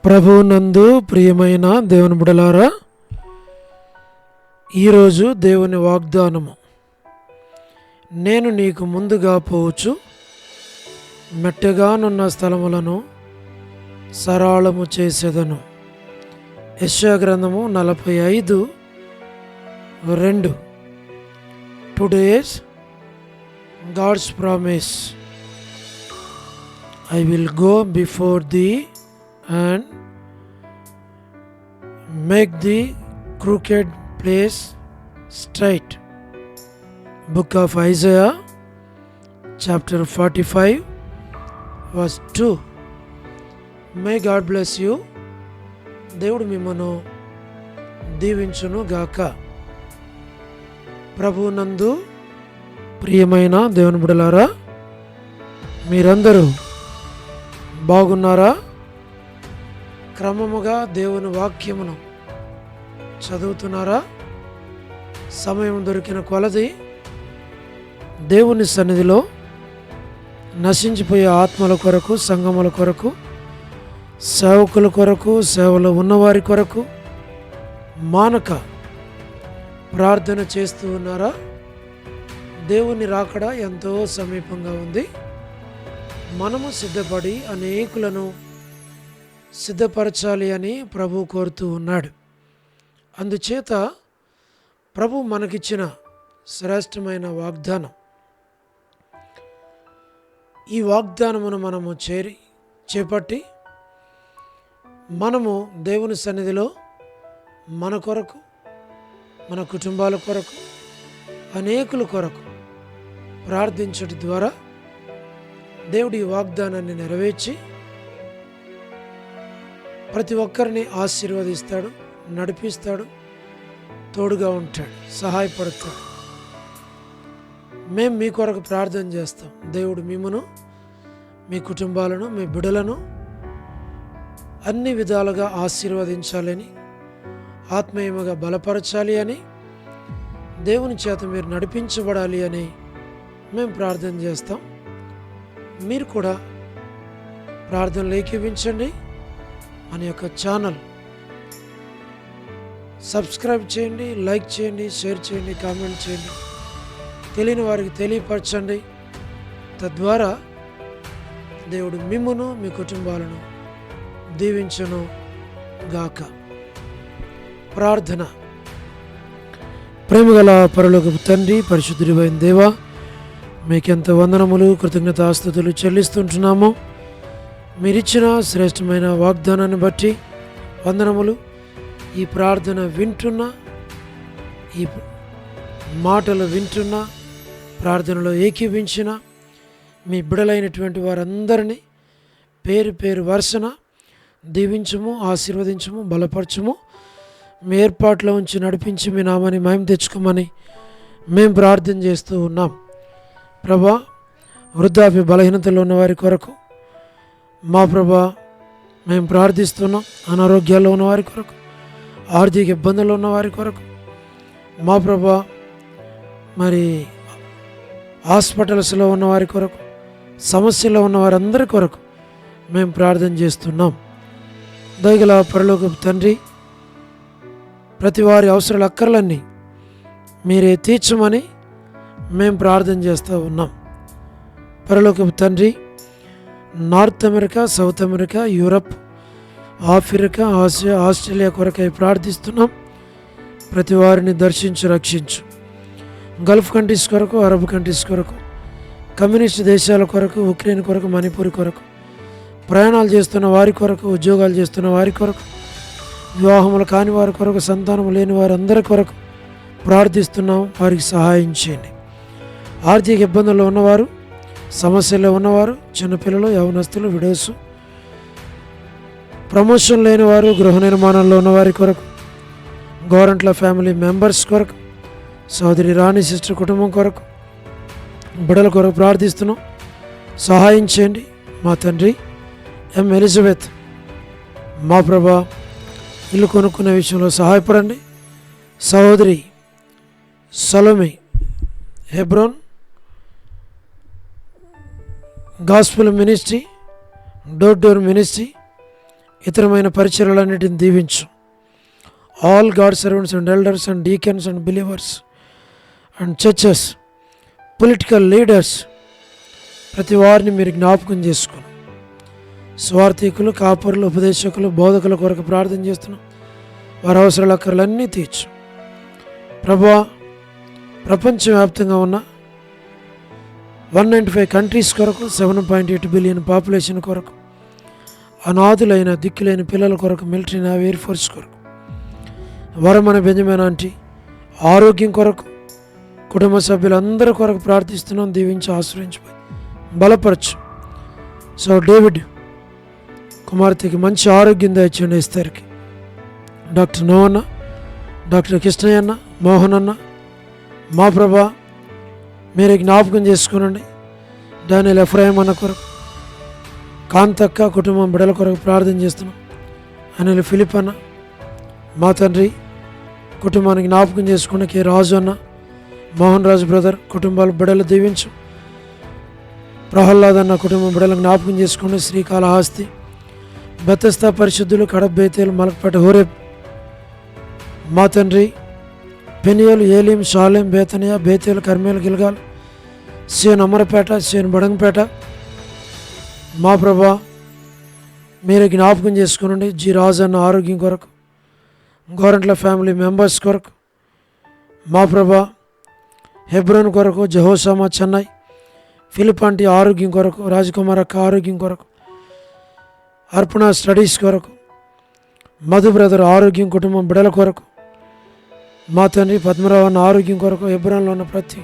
ప్రభువునందు ప్రియమైన దేవుని బిడ్డలారా, ఈరోజు దేవుని వాగ్దానము, నేను నీకు ముందుగా పోవచ్చు, మెట్టగానున్న స్థలములను సరళము చేసేదను. యెషయా గ్రంథము 45:2. Today's God's promise, I will go before thee and make the crooked place straight. Book of Isaiah chapter 45 verse 2. May God bless you. దేవుడు మిమ్మను దీవించును గాక. ప్రభువునందు ప్రియమైన దేవుని బిడ్డలారా, మీరందరూ బాగున్నారా? క్రమముగా దేవుని వాక్యమును చదువుతున్నారా? సమయం దొరికిన కొలది దేవుని సన్నిధిలో నశించిపోయే ఆత్మల కొరకు, సంఘముల కొరకు, సేవకుల కొరకు, సేవలో ఉన్నవారి కొరకు మానక ప్రార్థన చేస్తూ ఉన్నారా? దేవుని రాకడ ఎంతో సమీపంగా ఉంది. మనము సిద్ధపడి అనేకులను సిద్ధపరచాలి అని ప్రభు కోరుతూ ఉన్నాడు. అందుచేత ప్రభు మనకిచ్చిన శ్రేష్టమైన వాగ్దానం, ఈ వాగ్దానమును మనము చేపట్టి మనము దేవుని సన్నిధిలో మన కొరకు, మన కుటుంబాల కొరకు, అనేకుల కొరకు ప్రార్థించడం ద్వారా దేవుడి ఈ వాగ్దానాన్ని నెరవేర్చి ప్రతి ఒక్కరిని ఆశీర్వదిస్తాడు, నడిపిస్తాడు, తోడుగా ఉంటాడు, సహాయపడతాడు. మేము మీ కొరకు ప్రార్థన చేస్తాం. దేవుడు మిమ్మను, మీ కుటుంబాలను, మీ బిడ్డలను అన్ని విధాలుగా ఆశీర్వదించాలని, ఆత్మీయముగా బలపరచాలి అని, దేవుని చేత మీరు నడిపించబడాలి అని మేము ప్రార్థన చేస్తాం. మీరు కూడా ప్రార్థనలు ఏకీవించండి. మన యొక్క ఛానల్ సబ్స్క్రైబ్ చేయండి, లైక్ చేయండి, షేర్ చేయండి, కామెంట్ చేయండి, తెలియని వారికి తెలియపరచండి. తద్వారా దేవుడు మిమ్మును, మీ కుటుంబాలను దీవించును గాక. ప్రార్థన. ప్రేమగల పరలోకపు తండ్రి, పరిశుద్ధుడైన దేవా, మీకెంత వందనములు, కృతజ్ఞతాస్తుతులు చెల్లిస్తుంటున్నాము. మీరిచ్చిన శ్రేష్టమైన వాగ్దానాన్ని బట్టి వందనములు. ఈ ప్రార్థన వింటున్నా, ఈ మాటలు వింటున్నా, ప్రార్థనలో ఏకీవించిన మీ బిడలైనటువంటి వారందరినీ పేరు పేరు వరుసన దీవించము, ఆశీర్వదించము, బలపరచము. మీ ఏర్పాట్లో ఉంచి నడిపించి మీ నామాన్ని మహిమ తెచ్చుకోమని మేము ప్రార్థన చేస్తూ ఉన్నాం. ప్రభా, వృద్ధాప్య బలహీనతలో ఉన్నవారి కొరకు మా ప్రభా మేము ప్రార్థిస్తున్నాం. అనారోగ్యాల్లో ఉన్నవారి కొరకు, ఆర్థిక ఇబ్బందుల్లో ఉన్నవారి కొరకు మా ప్రభా, మరి హాస్పిటల్స్లో ఉన్నవారి కొరకు, సమస్యలో ఉన్నవారందరి కొరకు మేము ప్రార్థన చేస్తున్నాం. దయగల పరలోకపు తండ్రి, ప్రతి వారి అవసరాల అక్కర్లన్నీ మీరే తీర్చమని మేము ప్రార్థన చేస్తూ ఉన్నాం. పరలోకపు తండ్రి, north America, south America, Europe, Africa, Asia, Australia కొరకై ప్రార్థిస్తున్నాం. ప్రతి వారిని దర్శించు, రక్షించు. గల్ఫ్ కంట్రీస్ కొరకు, అరబ్ కంట్రీస్ కొరకు, కమ్యూనిస్ట్ దేశాల కొరకు, ఉక్రెయిన్ కొరకు, మణిపూర్ కొరకు, ప్రయాణాలు చేస్తున్న వారి కొరకు, ఉద్యోగాలు చేస్తున్న వారి కొరకు, వివాహములు కాని వారి కొరకు, సంతానం లేని వారందరి కొరకు ప్రార్థిస్తున్నాం. వారికి సహాయం చేయండి. ఆర్థిక ఇబ్బందుల్లో ఉన్నవారు, సమస్యల్లో ఉన్నవారు, చిన్నపిల్లలు, యవనస్తులు, విడోసు, ప్రమోషన్ లేని వారు, గృహ నిర్మాణంలో ఉన్నవారి కొరకు, గవర్నమెంట్ల ఫ్యామిలీ మెంబర్స్ కొరకు, సోదరి రాణి సిస్టర్ కుటుంబం కొరకు, బిడ్డల కొరకు ప్రార్థిస్తున్నాం. సహాయం చేయండి. మా తండ్రి ఎం ఎలిజబెత్, మా ప్రభా, ఇల్లు కొనుక్కునే విషయంలో సహాయపడండి. సహోదరి Salomi, Hebron gospel ministry, door door ministry, ఇతరమైన పరిచర్యలన్నిటిని దీవించు. All god servants and elders and deacons and believers and churches, political leaders, ప్రతి వారిని మీరు జ్ఞాపకం చేసుకుని, స్వార్థికులు, కాపరులు, ఉపదేశకులు, బోధకుల కొరకు ప్రార్థన చేస్తున్నాం. వారి అవసరాల అక్కర్లన్నీ తీర్చు ప్రభువా. ప్రపంచవ్యాప్తంగా ఉన్న 195 కంట్రీస్ కొరకు, 7.8 బిలియన్ పాపులేషన్ కొరకు, అనాథులైన దిక్కులైన పిల్లల కొరకు, మిలిటరీ, నేవీ, ఎయిర్ ఫోర్స్ కొరకు, వరమన బెంజమిన్ ఆంటీ ఆరోగ్యం కొరకు, కుటుంబ సభ్యులందరి కొరకు ప్రార్థిస్తున్నాం. దీవించి ఆశ్రయించిపోయి బలపరచు. సో డేవిడ్ కుమార్తెకి మంచి ఆరోగ్యం దయచేయండి. ఇస్తారికి డాక్టర్ నోవన్న, డాక్టర్ కృష్ణయ్య అన్న, మోహన్ అన్న, మా ప్రభా మీరే జ్ఞాపకం చేసుకునండి. డానియల్ ఎఫ్రాయిం అన్న కొరకు, కాంతక్క కుటుంబం బిడల కొరకు ప్రార్థన చేస్తున్నాం. అనిల్ ఫిలిప్ అన్న, మా తండ్రి కుటుంబానికి జ్ఞాపకం చేసుకున్న కే రాజు అన్న, మోహన్ రాజు బ్రదర్ కుటుంబాల బిడలు దీవించు. ప్రహ్లాద్ అన్న కుటుంబం బిడలు జ్ఞాపకం చేసుకుని, శ్రీకాళహస్తి, బెతస్తా పరిశుద్ధులు, కడప, బేతేలు, మలకపేట, హోరేబ్, మా తండ్రి పెనియలు, ఏలీం, షాలేం, బేతనియా, బేతేలు, కర్మేలు, గిల్గాల్, సేన్ అమరపేట, సేన్ బడంగపేట, మా ప్రభా మీరే జ్ఞాపకం చేసుకునండి. జి రాజు అన్న ఆరోగ్యం కొరకు, గోరంట్ల ఫ్యామిలీ మెంబర్స్ కొరకు, మా ప్రభా హెబ్రోన్ కొరకు, జహోషామా చెన్నై, ఫిలిప్ ఆంటీ ఆరోగ్యం కొరకు, రాజకుమార్ అక్క ఆరోగ్యం కొరకు, అర్పణ స్టడీస్ కొరకు, మధు బ్రదర్ ఆరోగ్యం కుటుంబం బిడల కొరకు, మా తండ్రి పద్మరావు అన్న ఆరోగ్యం కొరకు, హెబ్రోన్లో ఉన్న ప్రతి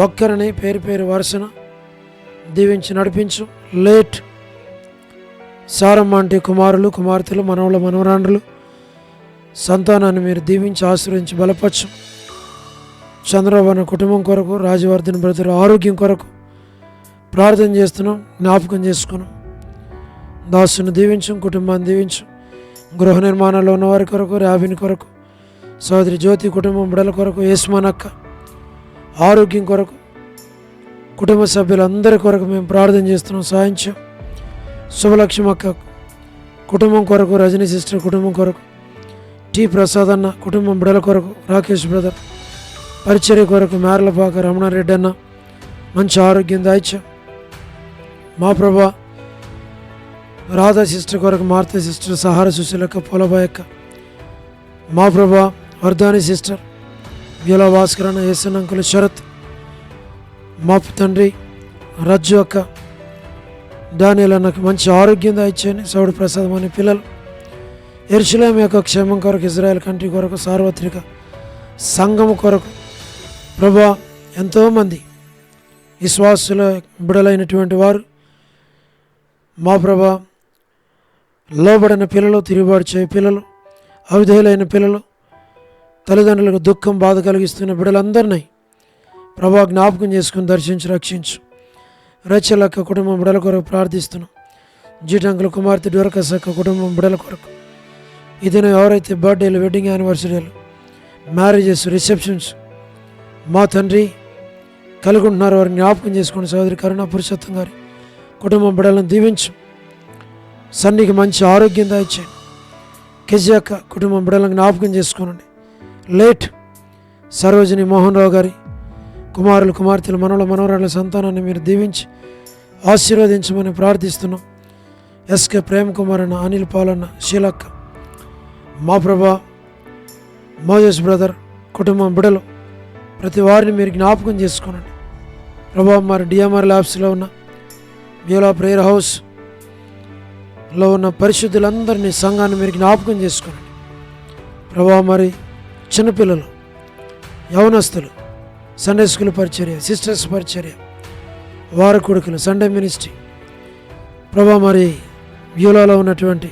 ఒక్కరిని పేరు పేరు వరుసన దీవించి నడిపించు. లేట్ సారమ్మ అంటే కుమారులు, కుమార్తెలు, మనవల, మనవరాండ్రులు, సంతానాన్ని మీరు దీవించి ఆశ్రయించి బలపరచు. చంద్రబాబు అన్న కుటుంబం కొరకు, రాజవర్ధన్ బ్రదర్ ఆరోగ్యం కొరకు ప్రార్థన చేస్తున్నాం. జ్ఞాపకం చేసుకున్నాం. దాసుని దీవించు, కుటుంబాన్ని దీవించు. గృహ నిర్మాణంలో ఉన్న వారి కొరకు, రాబిన్ కొరకు, సోదరి జ్యోతి కుటుంబం బిడల కొరకు, యేస్మానక్క ఆరోగ్యం కొరకు, కుటుంబ సభ్యులందరి కొరకు మేము ప్రార్థన చేస్తున్నాం. సాయించం. శుభలక్ష్మి అక్క కుటుంబం కొరకు, రజనీ సిస్టర్ కుటుంబం కొరకు, టి ప్రసాద్ అన్న కుటుంబం బిడల కొరకు, రాకేష్ బ్రదర్ పరిచర్య కొరకు, మేరలపాక రమణారెడ్డి అన్న మంచి ఆరోగ్యం దాయిచ్చా. మా ప్రభా రాధా సిస్టర్ కొరకు, మార్త సిస్టర్, సహార సుశీలక్క, పొలబాయక్క, మా ప్రభా వర్ధాని సిస్టర్, బ్యూలా భాస్కర్ అన్న, ఏసన్ అంకుల్, శరత్, మా తండ్రి రజ్జు అక్క, డానియల్ అన్నకు మంచి ఆరోగ్యం దాయిచ్చని, సౌడు ప్రసాదం అనే పిల్లలు, యెరూషలేము యొక్క క్షేమం కొరకు, ఇజ్రాయెల్ కంట్రీ కొరకు, సార్వత్రిక సంఘం కొరకు, ప్రభా ఎంతోమంది విశ్వాసుల బిడలైనటువంటి వారు, మా ప్రభా లోబడిన పిల్లలు, తిరుగుబాటు చేయ పిల్లలు, అవిధేయులైన పిల్లలు, తల్లిదండ్రులకు దుఃఖం, బాధ కలిగిస్తున్న బిడలందరినీ ప్రభా జ్ఞాపకం చేసుకుని దర్శించి రక్షించు. రచలక్క కుటుంబం బిడల కొరకు ప్రార్థిస్తున్నాం. జీటంకుల కుమార్తె డోరకసక్క కుటుంబం బిడల కొరకు, ఈ దినం ఎవరైతే బర్త్డేలు, వెడ్డింగ్ యానివర్సరీలు, మ్యారేజెస్, రిసెప్షన్స్ మా తండ్రి కలిగి ఉంటున్నారు, వారిని జ్ఞాపకం చేసుకుని సోదరి కరుణ పురుషోత్తం గారి కుటుంబం బిడలను దీవించు. సన్నికి మంచి ఆరోగ్యం దాయిచ్చేయండి. కెజాక కుటుంబం బిడలను జ్ఞాపకం చేసుకోనండి. లేట్ సరోజిని మోహన్ రావు గారి కుమారులు, కుమార్తెలు, మనవల, మనవరాళ్ళ సంతానాన్ని మీరు దీవించి ఆశీర్వదించమని ప్రార్థిస్తున్నాం. ఎస్కే ప్రేమ్ కుమార్ అన్న, అనిల్ పాలన్న, శీలక్క, మా ప్రభా మోజస్ బ్రదర్ కుటుంబం బిడలు ప్రతి వారిని మీరు జ్ఞాపకం చేసుకోనండి. ప్రభా మరి డిఎంఆర్ ల్యాబ్స్లో ఉన్న బ్యూలా ప్రేయర్ హౌస్లో ఉన్న పరిశుద్ధులందరినీ, సంఘాన్ని మీరు జ్ఞాపకం చేసుకోనండి. ప్రభా మరి చిన్నపిల్లలు, యవనస్తులు, సండే స్కూల్ పరిచర్య, సిస్టర్స్ పరిచర్య, వార కొడుకులు, సండే మినిస్ట్రీ, ప్రభా మరి బ్యూలాలో ఉన్నటువంటి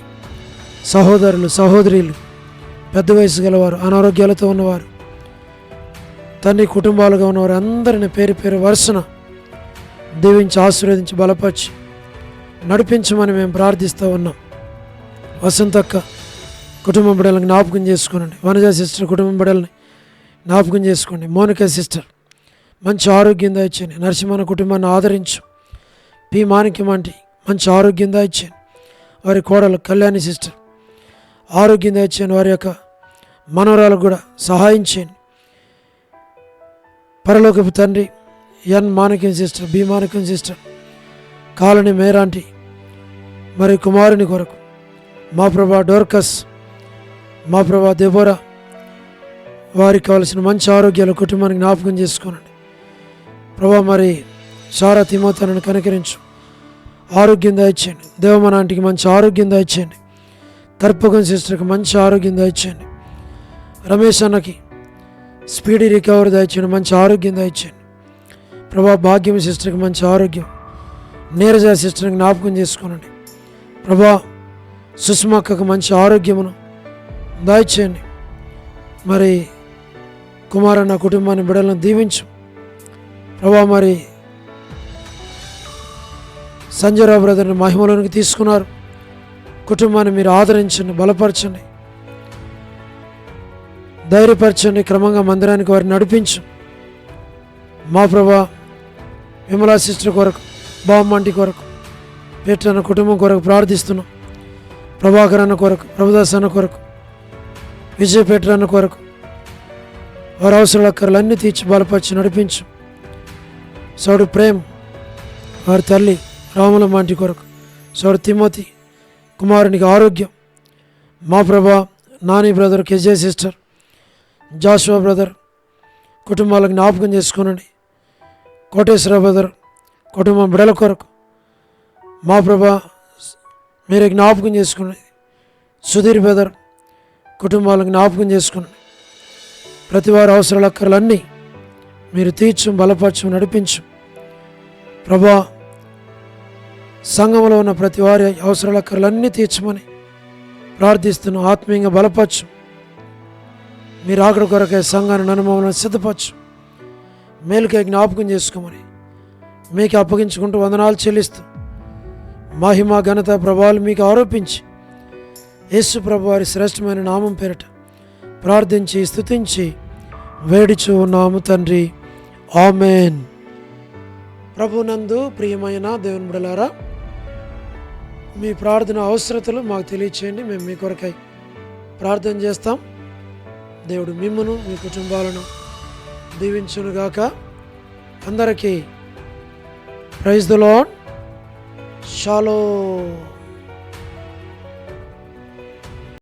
సహోదరులు, సహోదరీలు, పెద్ద వయసు గలవారు, అనారోగ్యాలతో ఉన్నవారు, తండ్రి కుటుంబాలుగా ఉన్నవారు అందరిని పేరు పేరు వరుసన దీవించి ఆశీర్వదించి బలపరిచి నడిపించమని మేము ప్రార్థిస్తూ ఉన్నాం. వసంతక్క కుటుంబం బిడ్డలను జ్ఞాపకం చేసుకోనండి. వనజ సిస్టర్ కుటుంబం బిడ్డలని జ్ఞాపకం చేసుకోండి. మోనికా సిస్టర్ మంచి ఆరోగ్యం దాయిచ్చేయండి. నరసింహన కుటుంబాన్ని ఆదరించు. పి మాణిక్యం ఆంటీ మంచి ఆరోగ్యం దాయిచ్చేయండి. వారి కోడలు కళ్యాణి సిస్టర్ ఆరోగ్యం దయచేయండి. వారి యొక్క మనవరాలకు కూడా సహాయం చేయండి. పరలోకపు తండ్రి ఎన్ మాణిక్యం సిస్టర్, బి మాణిక్యం సిస్టర్, కాలనీ మేరాంటి మరి కుమారుని కొరకు మా ప్రభా డోర్కస్, మా ప్రభా దెబోరా, వారికి కావలసిన మంచి ఆరోగ్యాలు కుటుంబానికి జ్ఞాపకం చేసుకోనండి ప్రభా. మరి సారా తిమోతనని కనికరించు, ఆరోగ్యం దయచేయండి. దేవమన ఆంటీకి మంచి ఆరోగ్యం దయచేయండి. కర్పకం సిస్టర్కి మంచి ఆరోగ్యం దయచేయండి. రమేష్ అన్నకి స్పీడీ రికవరీ దయచేయండి, మంచి ఆరోగ్యం దయచేయండి ప్రభా. భాగ్యం సిస్టర్కి మంచి ఆరోగ్యం, నీరజ సిస్టర్ని జ్ఞాపకం చేసుకోనండి ప్రభా. సుష్మాక్కకు మంచి ఆరోగ్యమును దయచేయండి. మరి కుమారన్న కుటుంబాన్ని బిడ్డలను దీవించు ప్రభా. మరి సంజయరావు బ్రదర్ని మహిమలోనికి తీసుకున్నారు. కుటుంబాన్ని మీరు ఆదరించండి, బలపరచండి, ధైర్యపరచండి. క్రమంగా మందిరానికి వారిని నడిపించు మా ప్రభా. విమలా సిస్టర్ కొరకు, బామ్మంటి కొరకు, పేట్రన్న కుటుంబం కొరకు ప్రార్థిస్తున్నాం. ప్రభాకర్ అన్న కొరకు, ప్రభుదాస్ అన్న కొరకు, విజయ్ పేట్రన్న కొరకు వారి అవసరాల అక్కర్లన్నీ తీర్చి బలపరిచి నడిపించు. సోడు ప్రేమ్ వారి తల్లి రాములమ్మ ఆంటీ కొరకు, సోడు తిమోతి కుమారునికి ఆరోగ్యం మా ప్రభా. Nani brother, KJ sister, Joshua brother కుటుంబాలకు జ్ఞాపకం చేసుకోనండి. కోటేశ్వర బ్రదర్ కుటుంబం బిడల కొరకు మా ప్రభా మీరే జ్ఞాపకం చేసుకోండి. సుధీర్ బ్రదర్ కుటుంబాలకు జ్ఞాపకం చేసుకోండి. ప్రతి వారి అవసరాల అక్కర్లన్నీ మీరు తీర్చు, బలపరచు, నడిపించు ప్రభా. సంఘంలో ఉన్న ప్రతి వారి అవసరాల అక్కర్లన్నీ తీర్చమని ప్రార్థిస్తున్నాం. ఆత్మీయంగా బలపరచు. మీరు ఆఖరి కొరకే సంఘాన్ని అనుభవాలను సిద్ధపరచు. మేలుకే జ్ఞాపకం చేసుకోమని మీకు అప్పగించుకుంటూ వందనాలు చెల్లిస్తూ మహిమ ఘనత ప్రభావాలు మీకు ఆరోపించి యేసు ప్రభు వారి శ్రేష్టమైన నామం పేరిట ప్రార్థించి స్తుతించి వేడిచు ఉన్నాము తండ్రి, ఆమెన్. ప్రభునందు ప్రియమైన దేవుని బిడ్డలారా, మీ ప్రార్థన అవసరతలు మాకు తెలియచేయండి. మేము మీ కొరకై ప్రార్థన చేస్తాం. దేవుడు మిమ్మును మీ కుటుంబాలను దీవించునుగాక. అందరికీ ప్రైజ్ ది లార్డ్. షాలోమ్.